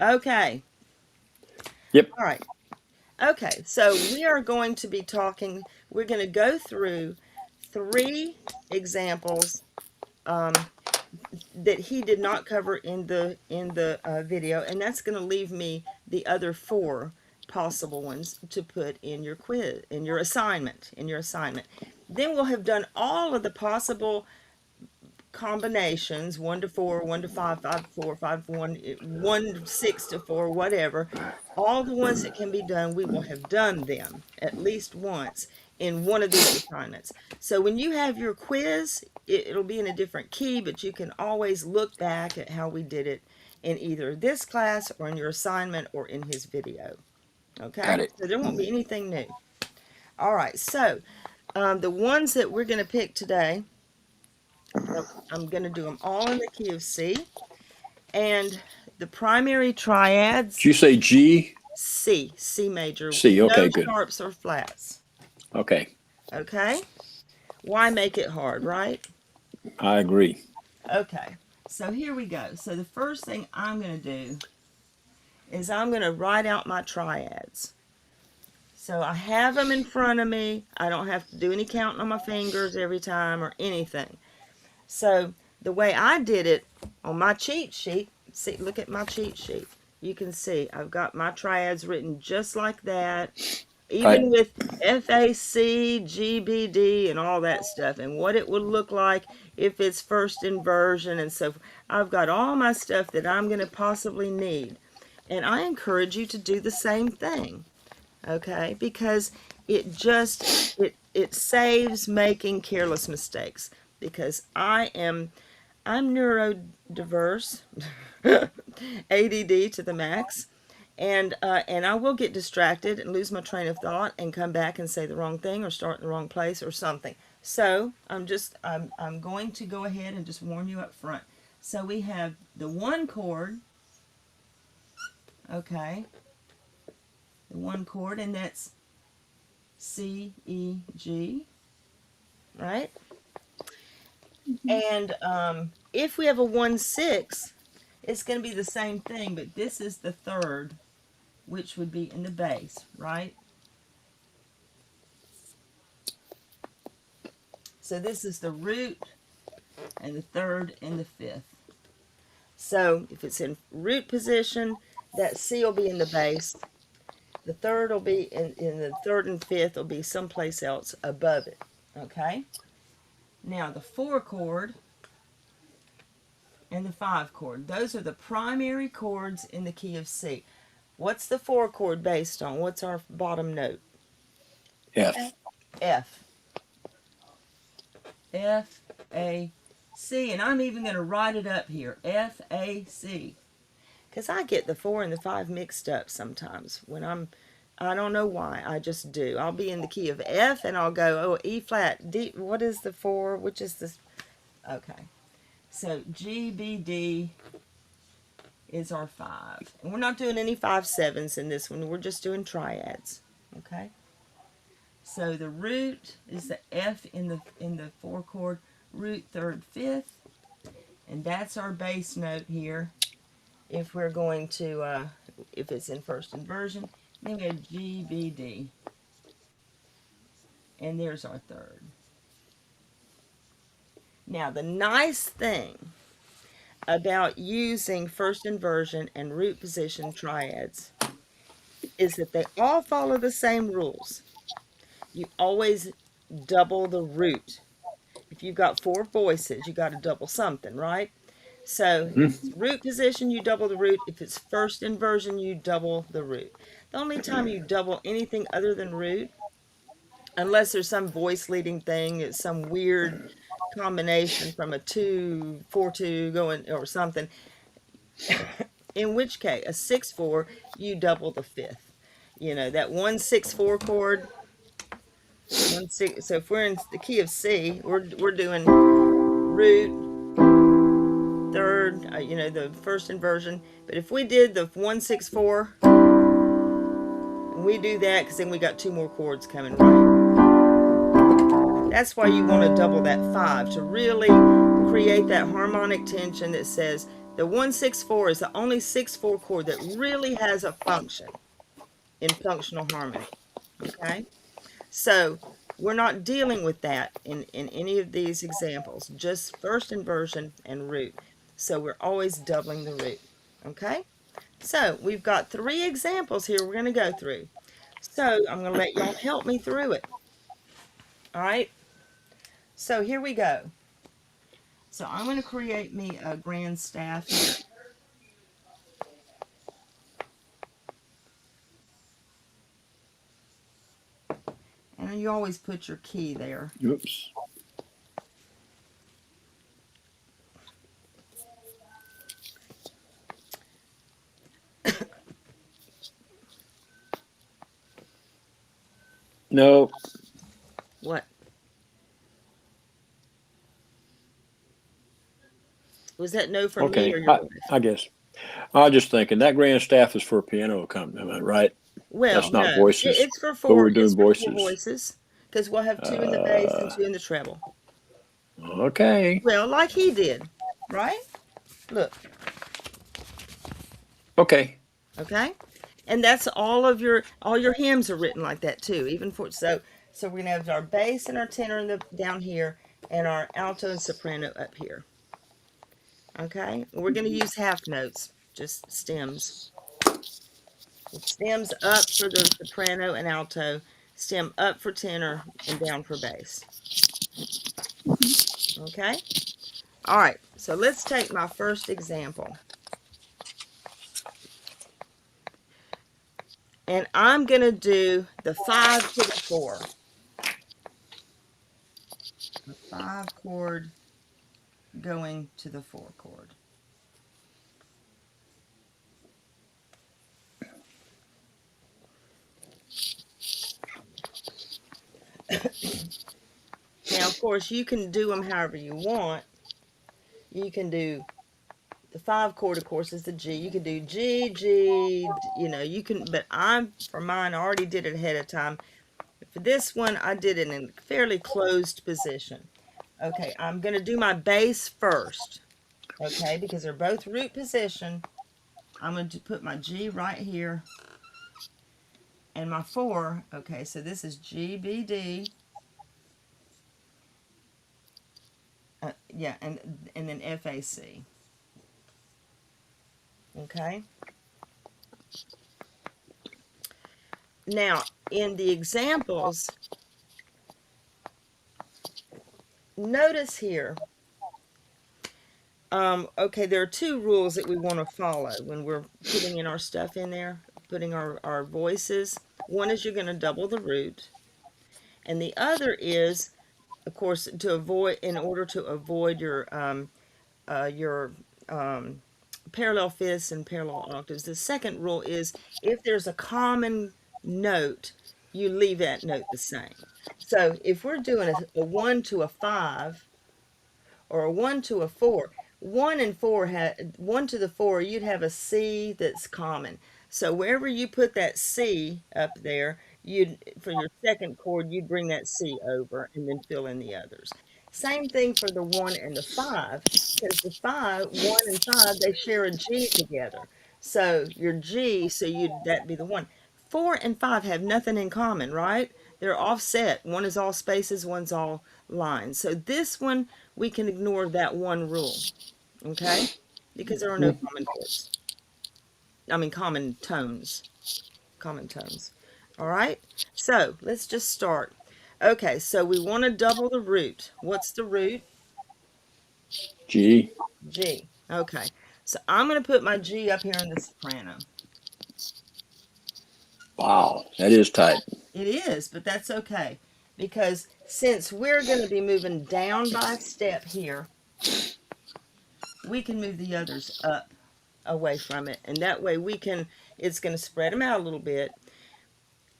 Okay. Yep. All right. Okay. So we are going to be talking, we're going to go through 3 examples that he did not cover in the video, and that's going to leave me the other 4 possible ones to put in your quiz, in your assignment. Then we'll have done all of the possible combinations, 1 to 4, 1 to 5, 5 to 4, 5 to 1, 1 6 to 4, whatever. All the ones that can be done, we will have done them at least once in one of these assignments. So when you have your quiz, it'll be in a different key, but you can always look back at how we did it in either this class or in your assignment or in his video. Got Okay? it. So there won't be anything new. All right, so the ones that we're going to pick today, I'm going to do them all in the key of C. And the primary Did triads, you say G? C major, C. no Okay, good. sharps or flats. Okay. Okay? Why make it hard, right? I agree. Okay, so here we go. So the first thing I'm going to do is I'm going to write out my triads. So I have them in front of me. I don't have to do any counting on my fingers every time or anything. So the way I did it on my cheat sheet, see, look at my cheat sheet. You can see I've got my triads written just like that, Right. even with FAC, GBD, and all that stuff, and what it would look like if it's first inversion and so forth. I've got all my stuff that I'm going to possibly need. And I encourage you to do the same thing, okay? Because it saves making careless mistakes. Because I'm neurodiverse, ADD to the max, and I will get distracted and lose my train of thought and come back and say the wrong thing or start in the wrong place or something. So I'm going to go ahead and just warn you up front. So we have the 1 chord, okay, the 1 chord, and that's C, E, G, right? And if we have a 1/6, it's going to be the same thing, but this is the 3rd, which would be in the bass, right? So this is the root and the 3rd and the 5th. So if it's in root position, that C will be in the bass. The 3rd will be in the 3rd and 5th will be someplace else above it. Okay? Now the 4 chord and the 5 chord. Those are the primary chords in the key of C. What's the 4 chord based on? What's our bottom note? F. F. F, A, C. And I'm even going to write it up here. F, A, C. Because I get the 4 and the 5 mixed up sometimes when I don't know why, I just do. I'll be in the key of F and I'll go, oh, E flat, D, what is the 4, which is this? Okay. So G, B, D is our 5. And we're not doing any 5/7s in this one. We're just doing triads. Okay? So the root is the F in the 4 chord, root 3rd, 5th, and that's our bass note here. If we're going to, if it's in first inversion, then we have G, B, D, and there's our 3rd. Now the nice thing about using first inversion and root position triads is that they all follow the same rules. You always double the root. If you've got 4 voices, you got to double something, right? So if it's root position, you double the root. If it's first inversion, you double the root. The only time you double anything other than root, unless there's some voice leading thing, it's some weird combination from a 2, 4/2 going or something, in which case a 6/4, you double the 5th. You know, that 1/6/4 chord, 1/6. So if we're in the key of C, we're doing root, 3rd, you know, the first inversion. But if we did the 1/6/4, and we do that because then we got 2 more chords coming, right? That's why you want to double that 5 to really create that harmonic tension that says The 1-6-4 is the only 6-4 chord that really has a function in functional harmony. Okay? So we're not dealing with that in any of these examples, just first inversion and root. So we're always doubling the root. Okay? So we've got 3 examples here we're going to go through. So I'm going to let y'all help me through it. All right? So here we go. So I'm going to create me a grand staff here. And you always put your key there. Oops. No. What? Was that no from me Okay. or your wife? I guess. I was just thinking that grand staff is for a piano accompaniment, right? Well, That's not no, voices. it's for But we're 4. It's doing for 4 voices. voices because we'll have 2 in the bass and Uh, 2 in the treble. okay. Well, like he did, right? Look, Okay. okay, and that's all your hymns are written like that too. Even for so we're gonna have our bass and our tenor in the down here, and our alto and soprano up here. Okay, we're gonna use half notes, just stems. Stems up for the soprano and alto, stem up for tenor, and down for bass. Okay? All right, so let's take my first example. And I'm going to do the 5 to the 4. The 5 chord going to the 4 chord. Now, of course, you can do them however you want. You can do the 5 chord, of course, is the G. You can do G, G, you can, but for mine, I already did it ahead of time. For this one, I did it in a fairly closed position. Okay, I'm going to do my bass first, okay, because they're both root position. I'm going to put my G right here, and my 4, okay, so this is G, B, D, yeah, and then F, A, C, okay? Now, in the examples, notice here, okay, there are 2 rules that we want to follow when we're putting in our stuff in there, putting our voices. One is you're going to double the root, and the other is, of course, in order to avoid your parallel fifths and parallel octaves. The second rule is if there's a common note, you leave that note the same. So if we're doing a 1 to a 5, or a 1 to a 4. 1 and 4 had 1 to the 4, you'd have a C that's common. So wherever you put that C up there, you'd for your second chord, you'd bring that C over and then fill in the others. Same thing for the 1 and the 5, because the 1 and 5, they share a G together. So your G, so you'd that be the 1. 4 and 5 have nothing in common, right? They're offset. One is all spaces, one's all lines. So this one, we can ignore that one rule, okay? Because there are no common chords. I mean, common tones. Common tones. All right? So let's just start. Okay, so we want to double the root. What's the root? G. G. Okay. So I'm going to put my G up here in the soprano. Wow, that is tight. It is, but that's okay. Because since we're going to be moving down by a step here, we can move the others up away from it. And that way it's going to spread them out a little bit.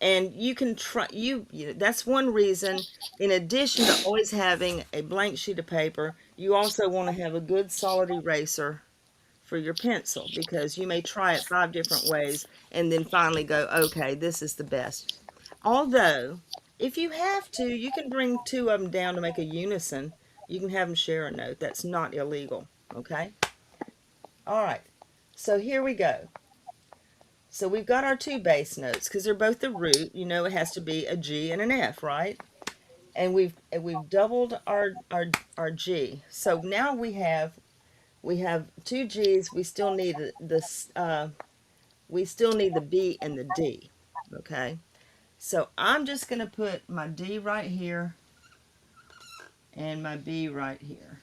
And you can try, that's one reason, in addition to always having a blank sheet of paper, you also want to have a good solid eraser for your pencil, because you may try it 5 different ways and then finally go, okay, this is the best. Although, if you have to, you can bring 2 of them down to make a unison. You can have them share a note. That's not illegal, okay? All right, so here we go. So we've got our two bass notes because they're both the root. You know it has to be a G and an F, right? And we've doubled our G. So now we have two G's. We still need this. We still need the B and the D. Okay. So I'm just gonna put my D right here and my B right here.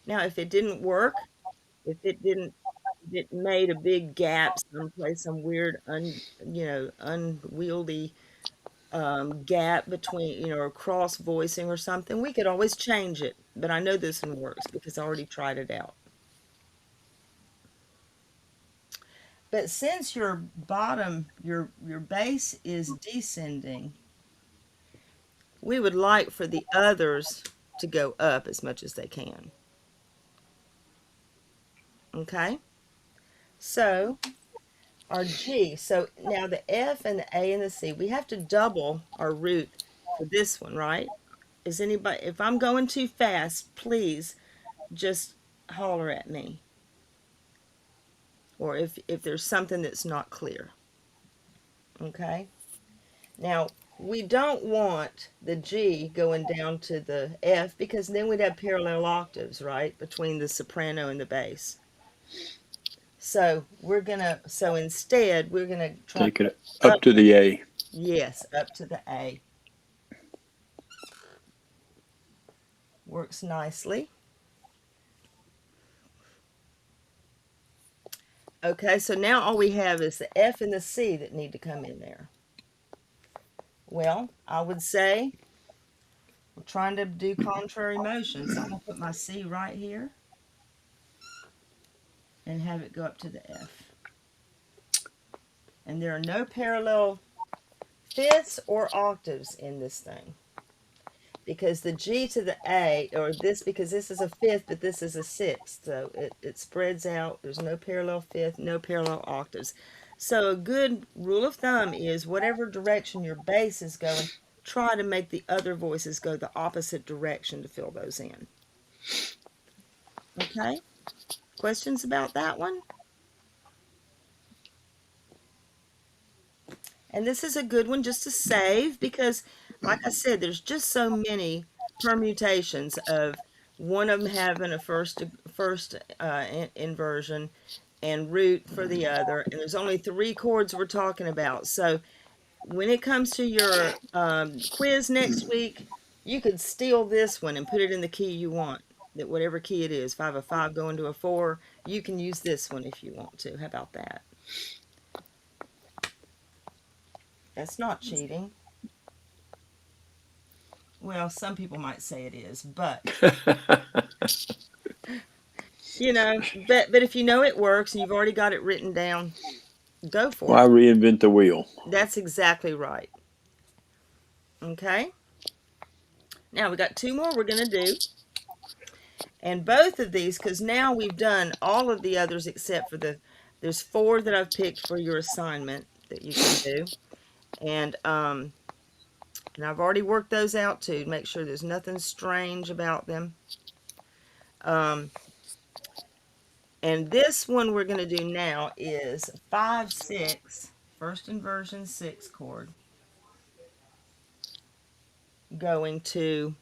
Now, if it didn't work, if it made a big gap someplace, some weird unwieldy gap between, or cross voicing or something, we could always change it. But I know this one works because I already tried it out. But since your base is descending, we would like for the others to go up as much as they can. Okay? So our G. So now the F and the A and the C, we have to double our root for this one, right? Is anybody, if I'm going too fast, please just holler at me. Or if there's something that's not clear. Okay? Now, we don't want the G going down to the F because then we'd have parallel octaves, right? Between the soprano and the bass. So instead, we're gonna try Take it up, up to the A. yes, up to the A. Works nicely. Okay, so now all we have is the F and the C that need to come in there. Well, I would say we're trying to do contrary motion, so I'm gonna put my C right here and have it go up to the F. And there are no parallel fifths or octaves in this thing. Because the G to the A, or this, because this is a fifth, but this is a sixth. So it spreads out. There's no parallel fifth, no parallel octaves. So a good rule of thumb is whatever direction your bass is going, try to make the other voices go the opposite direction to fill those in. Okay? Questions about that one? And this is a good one just to save because, like I said, there's just so many permutations of one of them having a inversion and root for the other. And there's only three chords we're talking about. So when it comes to your quiz next week, you could steal this one and put it in the key you want. That whatever key it is, 5 going to a 4, you can use this one if you want to. How about that? That's not cheating. Well, some people might say it is, but but if you know it works and you've already got it written down, go for Why it. reinvent the wheel? That's exactly right. Okay. Now we got two more we're going to do. And both of these, because now we've done all of the others except for there's four that I've picked for your assignment that you can do. And I've already worked those out too to make sure there's nothing strange about them. And this one we're going to do now is 5/6, first inversion 6 chord, going to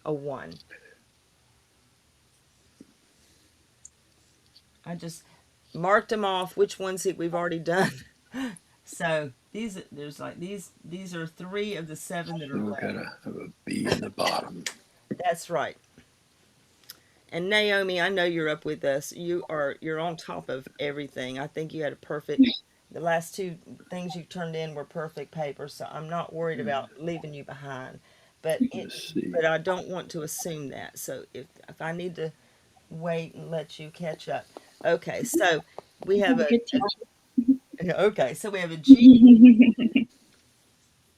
a 1. I just marked them off which ones that we've already done. So these are 3 of the 7 that are We've left. got to have a B in the bottom. That's right. And Naomi, I know you're up with us. You're on top of everything. I think you had a perfect. The last two things you turned in were perfect papers, so I'm not worried about leaving you behind. But Let's see. but I don't want to assume that. So if I need to wait and let you catch up. Okay, so we have okay, so we have a G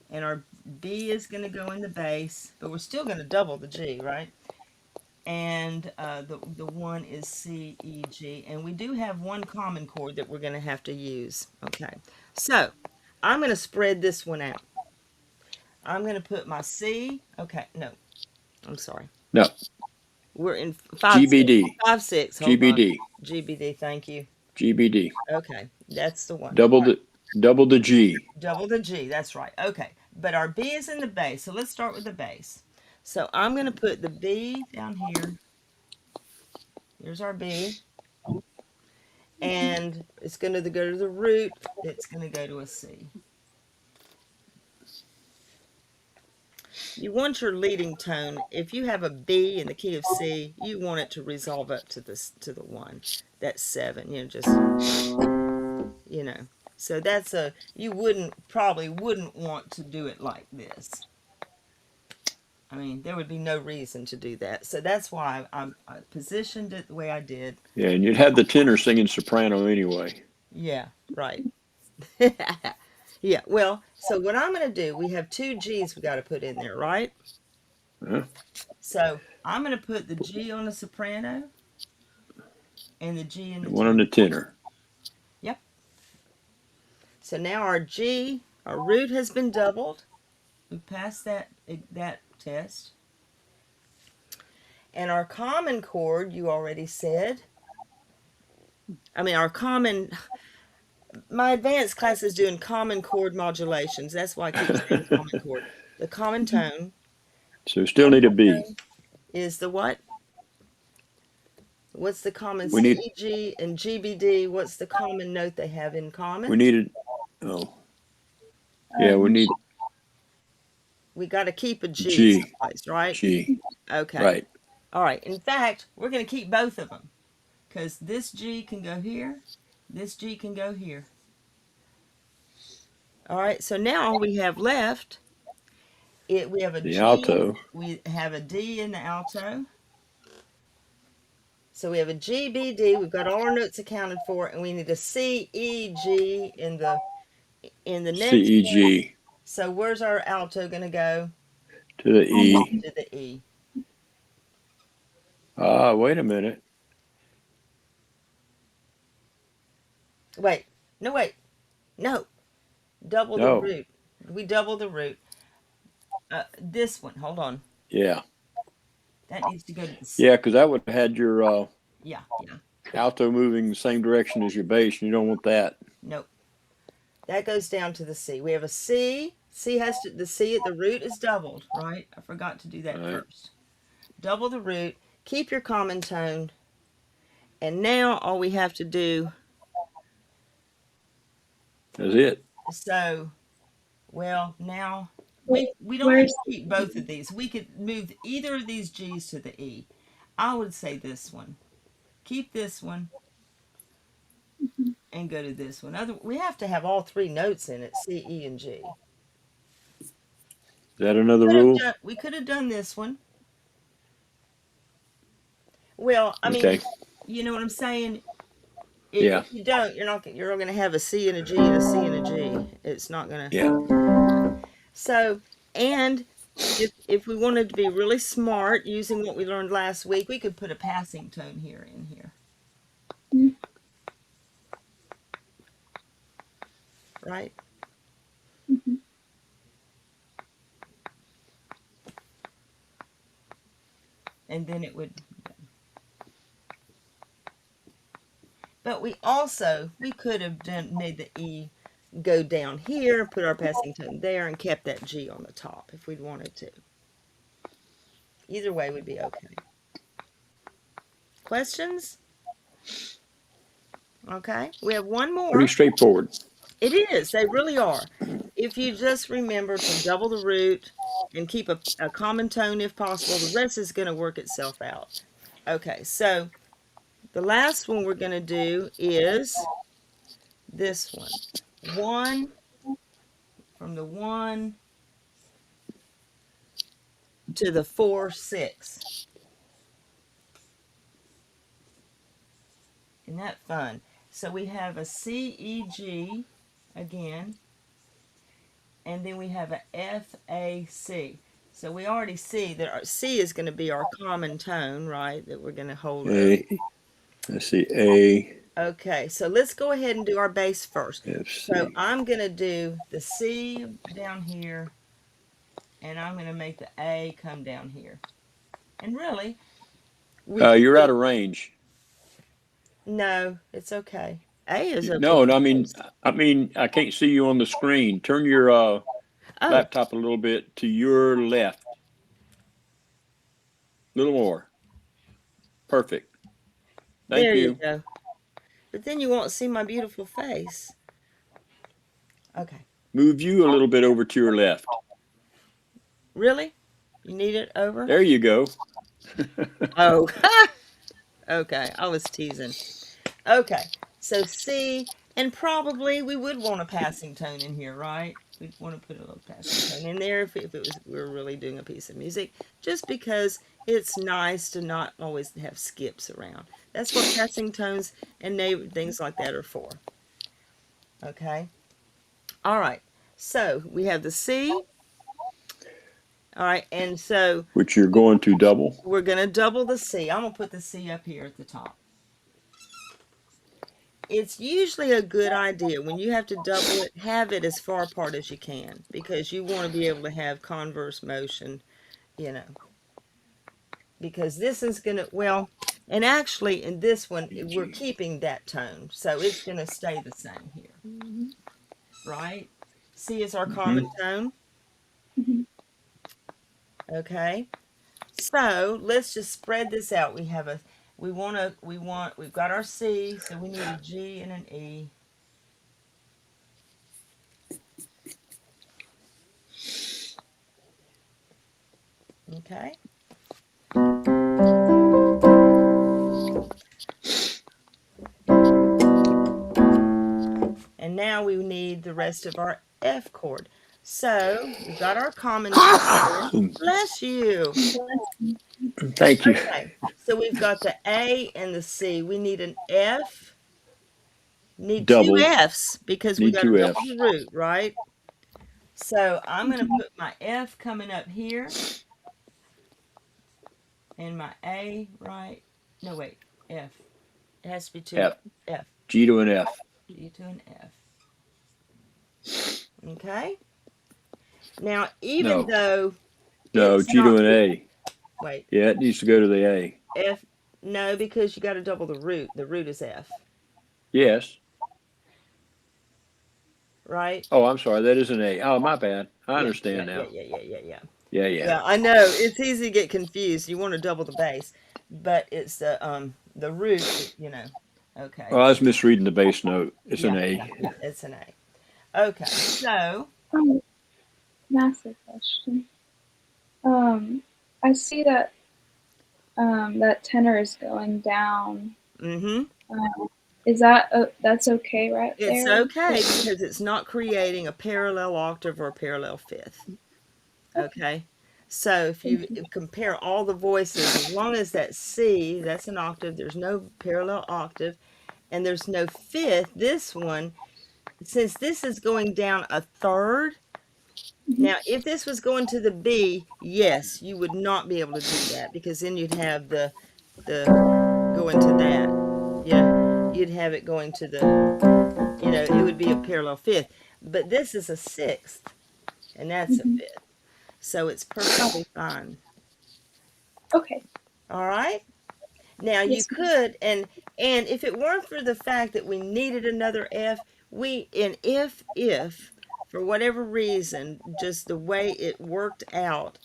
and our B is going to go in the bass, but we're still going to double the G, right? And the one is C, E, G, and we do have one common chord that we're going to have to use. Okay, so I'm going to spread this one out. I'm going to put my C. Okay, no, I'm sorry. No, We're in 5/6. GBD. 5/6. Hold on. GBD. GBD. Thank you. GBD. Okay, that's the one. Double the double the G. Double the G. That's right. Okay, but our B is in the bass. So let's start with the bass. So I'm going to put the B down here. Here's our B. And it's going to go to the root. It's going to go to a C. You want your leading tone. If you have a B in the key of C, you want it to resolve up to this to the one. That's 7. Just So that's you probably wouldn't want to do it like this. I mean, there would be no reason to do that. So that's why I positioned it the way I did. Yeah, and you'd have the tenor singing soprano anyway. Yeah, right. Yeah, well, so what I'm going to do, we have 2 G's we got to put in there, right? Huh? So I'm going to put the G on the soprano and the G in the One on the tenor. tenor. Yep. So now our G, our root has been doubled. We passed that test. And our common chord, you already said. I mean, my advanced class is doing common chord modulations. That's why I keep saying common chord. The common tone. So we still need a B. Is the what? What's the common We need CEG and GBD? What's the common note they have in common? we needed yeah, we need We got to keep a G G. someplace, right? G. Okay. Right. All right. In fact, we're going to keep both of them because this G can go here. This G can go here. All right. So now all we have left, we have a The G. alto. We have a D in the alto. So we have a G, B, D. We've got all our notes accounted for, and we need a C, E, G in the C next E one. G So where's our alto going to go? to the E. To the E. Wait a minute. Wait. No, wait. No. Double the No. root. We double the root. This one. Hold on. Yeah. That needs to go to the C. Yeah, because that would have had your Yeah. alto moving the same direction as your bass, and you don't want that. Nope. That goes down to the C. We have a C. The C at the root is doubled, right? I forgot to do that Right. first. Double the root. Keep your common tone. And now all we have to do. That's it. So, well, now we don't have to keep both of these. We could move either of these G's to the E. I would say this one. Keep this one and go to this one. We have to have all 3 notes in it, C, E, and G. Is that another rule? We could have done this one. Well, I mean, Okay. you know what I'm saying? Yeah. If you don't, you're going to have a C and a G and a C and a G. It's not going to. Yeah. So, and if we wanted to be really smart using what we learned last week, we could put a passing tone here in here. Right? And then it would. But we could have made the E go down here, put our passing tone there, and kept that G on the top if we'd wanted to. Either way would be okay. Questions? Okay, we have one more. Pretty straightforward. It is. They really are. If you just remember to double the root and keep a common tone if possible, the rest is going to work itself out. Okay, so the last one we're going to do is this one. 1, from the 1 to the 4, 6. Isn't that fun? So we have a C, E, G again, and then we have a F, A, C. So we already see that our C is going to be our common tone, right, that we're going to hold A. Let's see. A. Okay, so let's go ahead and do our bass first. F, C. So I'm going to do the C down here, and I'm going to make the A come down here. And really, we could You're do, out of range. no, it's okay. A is okay No, for no, most. I can't see you on the screen. Turn your Oh, laptop a little bit to your left, a little more. Perfect. Thank there you you. go. But then you won't see my beautiful face. Okay. Move you a little bit over to your left. Really? You need it over? There you go. Oh, okay. I was teasing. Okay. So C, and probably we would want a passing tone in here, right? We'd want to put a little passing tone in there if it was we were really doing a piece of music, just because it's nice to not always have skips around. That's what passing tones and things like that are for. Okay. All right. So we have the C. All right, and so Which you're going to double. we're going to double the C. I'm going to put the C up here at the top. It's usually a good idea when you have to double it, have it as far apart as you can because you want to be able to have converse motion, you know, because this is going to, well, and actually in this one, we're keeping that tone. So it's going to stay the same here, right? C is our Mm-hmm. common tone. Mhm. Okay. So let's just spread this out. We've got our C, so we need a G and an E. Okay. And now we need the rest of our F chord. So we've got our common tone here. Bless you. Bless you. Thank you. Okay. So we've got the A and the C. We need an F. Need two Doubled. F's because we Need got to two double F's. the root, right? So I'm going to put my F coming up here and my A, right? No, wait. F. It has to be two F. F. G to an F. G to an F. Okay. Now, even No. though No. it's G to not, an A. wait, Yeah, it needs to go to the A. F, no, because you got to double the root. The root is F, Yes. right? Oh, I'm sorry. That is an A. Oh, my bad. I Yeah, understand yeah, yeah, now. yeah, yeah, yeah, yeah. Yeah, yeah. Yeah, I know. It's easy to get confused. You want to double the bass, but it's the root, Oh, Okay. I was misreading the bass note. It's an Yeah, A. yeah, yeah. It's an A. Okay. So, Can I ask a question? Um, I see that that tenor is going down. mm-hmm. Is that that's okay right It's there? okay because it's not creating a parallel octave or a parallel fifth. Okay, Okay. So if thank you you. compare all the voices, as long as that C, that's an octave, there's no parallel octave, and there's no fifth, this one, since this is going down a third, Mhm, now if this was going to the B, yes, you would not be able to do that because then you'd have the going to that. Yeah, you'd have it going to it would be a parallel fifth. But this is a sixth, and that's a mhm. fifth. So it's Oh, perfectly fine. okay. All right. Now you Yes, ma'am. could, and if it weren't for the fact that we needed another F, if for whatever reason, just the way it worked out,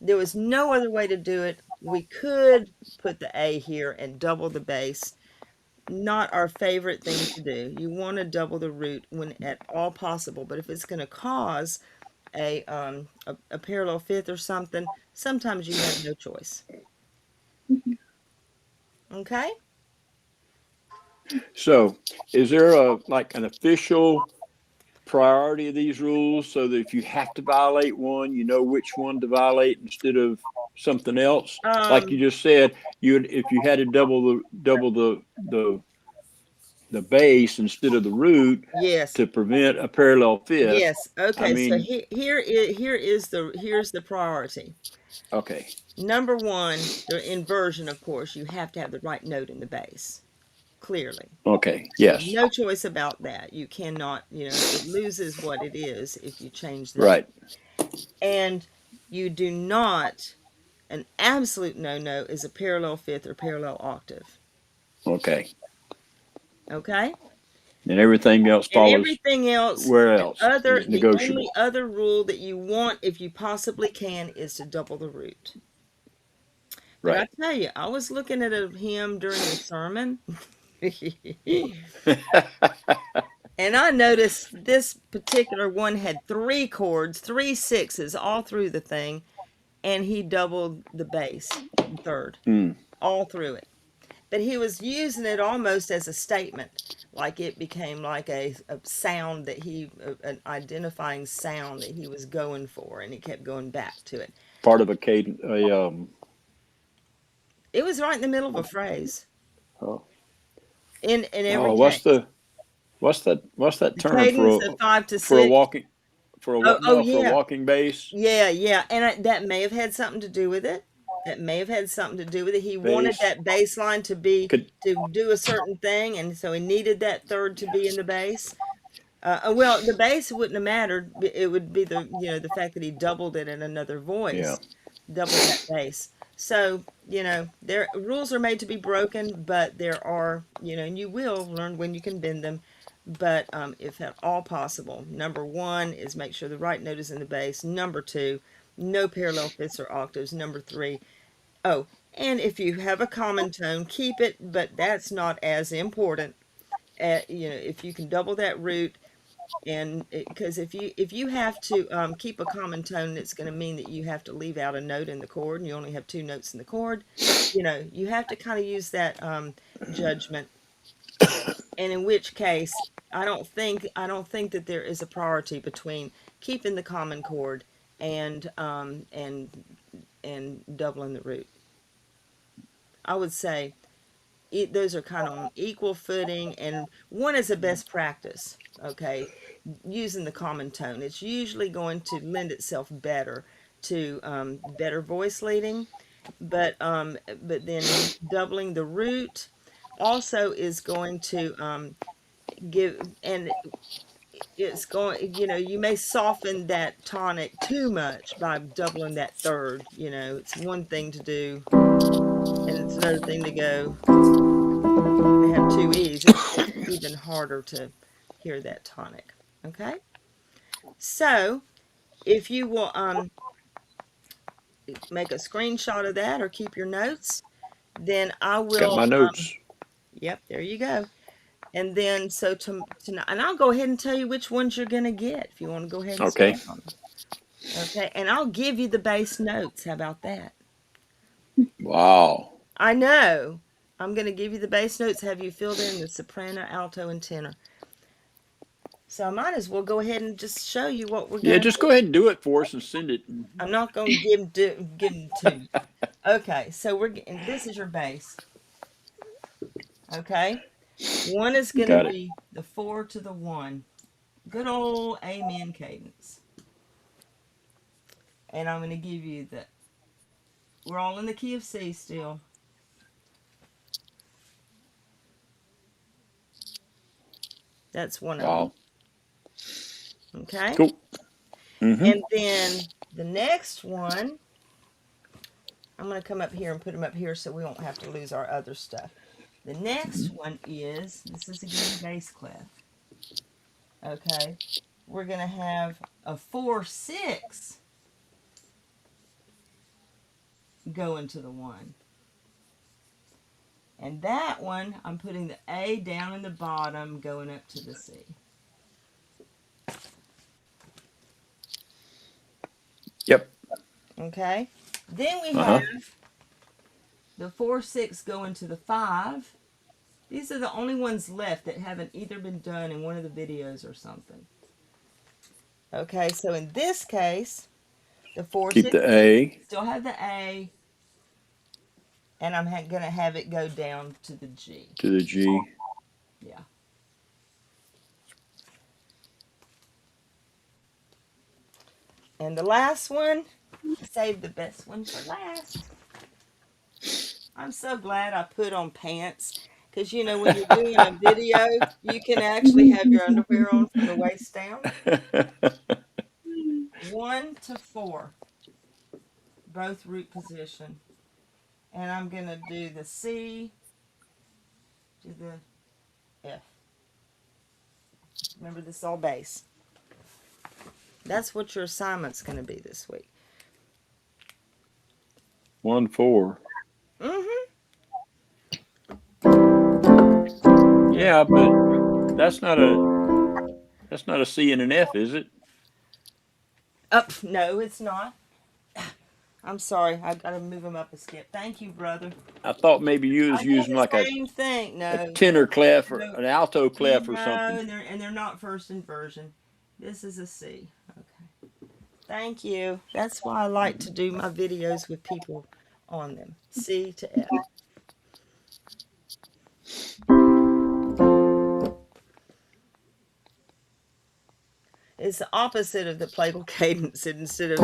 there was no other way to do it, we could put the A here and double the bass. Not our favorite thing to do. You want to double the root when at all possible, but if it's going to cause a parallel fifth or something, sometimes you have no choice. Mhm. Okay? So, is there an official priority of these rules so that if you have to violate one, you know which one to violate instead of something else? Like you Um, just said, you if you had to double the base instead of the root yes. to prevent a parallel fifth. Yes. I Okay. So mean, here's the priority. okay, Number one, the inversion, of course, you have to have the right note in the bass. Clearly. okay, There's yes, no choice about that. You cannot, it loses what it is if you change that. right, And you do not An absolute no-no is a parallel fifth or parallel octave. Okay. Okay? And everything else And follows everything else, where else is the only negotiable. other rule that you want, if you possibly can, is to double the root. But I Right. tell you, I was looking at a hymn during the sermon, and I noticed this particular one had three chords, three sixes all through the thing, and he doubled the bass, the third, Mm, all through it. But he was using it almost as a statement, like it became like a sound that an identifying sound that he was going for, and he kept going back to it. part of a cadence. It was right in the middle of a phrase Oh, in every oh, case. what's that The term cadence of five to for a six. walking Oh no, for a yeah, walking bass yeah, and that may have had something to do with it. That may have had something to do with it. He wanted bass that bass line could to do a certain thing, and so he needed that third to be in the bass. Well, the bass wouldn't have mattered. It would be the fact that he doubled it in another yeah, voice, doubled that bass. So, their rules are made to be broken, but there are, and you will learn when you can bend them. But if at all possible, number one is make sure the right note is in the bass. Number two, no parallel fifths or octaves. Number three, oh, and if you have a common tone, keep it, but that's not as important. If you can double that root, and because if you have to keep a common tone, it's going to mean that you have to leave out a note in the chord, and you only have two notes in the chord. You have to kind of use that judgment, and in which case, I don't think that there is a priority between keeping the common chord and doubling the root. I would say those are kind of on equal footing, and one is a best practice. Okay, using the common tone, it's usually going to lend itself better to better voice leading, but then doubling the root also is going to give, and it's going, you may soften that tonic too much by doubling that third. It's one thing to do, and it's another thing to go to have two E's. It's even harder to hear that tonic. Okay? So if you will make a screenshot of that or keep your notes, then I got will, my notes. yep, there you go. And then, so tonight, and I'll go ahead and tell you which ones you're going to get if you want to go ahead and Okay. start on them. Okay? And I'll give you the bass notes. How about that? Wow. I know. I'm going to give you the bass notes, have you filled in the soprano, alto, and tenor. So I might as well go ahead and just show you what we're Yeah, going to just do. go ahead and do it for us and send it. I'm not going to give them to you. Okay, so and this is your bass. Okay, one is going to Got it. be the 4 to the 1. Good old amen cadence. And I'm going to give you we're all in the key of C still. That's one of them. Wow. Okay, Cool. Mm-hmm. and then the next one, I'm going to come up here and put them up here so we won't have to lose our other stuff. The next one this is again bass clef. Okay, we're going to have a 4-6 going to the 1. And that one, I'm putting the A down in the bottom, going up to the C. Yep. Okay? Then we Uh have huh. the 4-6 going to the 5. These are the only ones left that haven't either been done in one of the videos or something. Okay, so in this case, the 4, Keep 6 the A still have the A, and I'm going to have it go down to the G. to the G. Yeah. And the last one, save the best one for last. I'm so glad I put on pants, because when you're doing a video, you can actually have your underwear on from the waist down. 1 to 4. both root position. And I'm going to do the C to the F. Remember, this is all base. That's what your assignment's going to be this week. 1-4. Mm-hmm. Yeah, but that's not a C and an F, is it? No, it's not. I'm sorry. I got to move them up a skip. Thank you, brother. I thought maybe you I was did using the like a, same thing. a No, no, tenor clef or no. an alto clef or No, something. and they're not first inversion. This is a C. Okay. Thank you. That's why I like to do my videos with people on them. C to F. It's the opposite of the plagal cadence instead of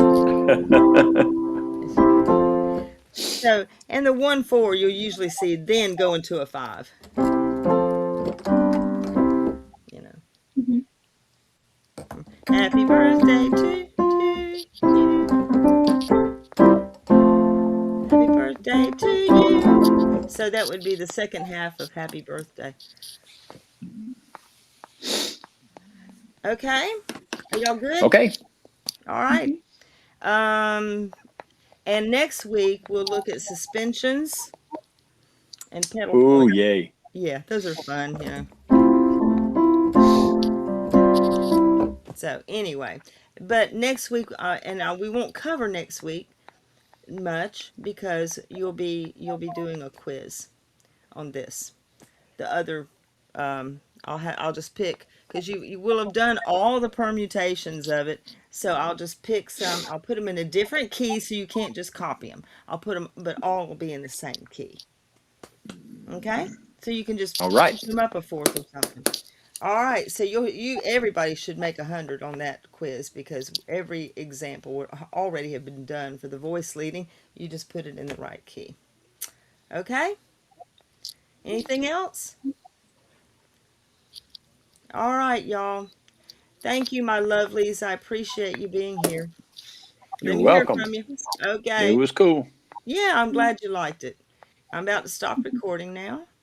so. And the 1-4 you'll usually see then go into a 5. You know. Mm-hmm. Happy birthday to you. Happy birthday to you. So that would be the second half of happy birthday. Okay? Are y'all good? Okay. All right. Um, and next week we'll look at suspensions and pedal Oh, point. yay. Yeah, those are fun, you know. So anyway, but next week, we won't cover next week much because you'll be doing a quiz on this. The other, I'll just pick because you will have done all the permutations of it. So I'll just pick some. I'll put them in a different key so you can't just copy them. I'll put them, but all will be in the same key. Okay, so you can just All right. push them up a fourth or something. All right, so everybody should make 100 on that quiz because every example would already have been done for the voice leading. You just put it in the right key. Okay? Anything else? All right, y'all. Thank you, my lovelies. I appreciate you being here. You're Let me hear welcome. from you. It Okay. was cool. Yeah, I'm glad you liked it. I'm about to stop recording now.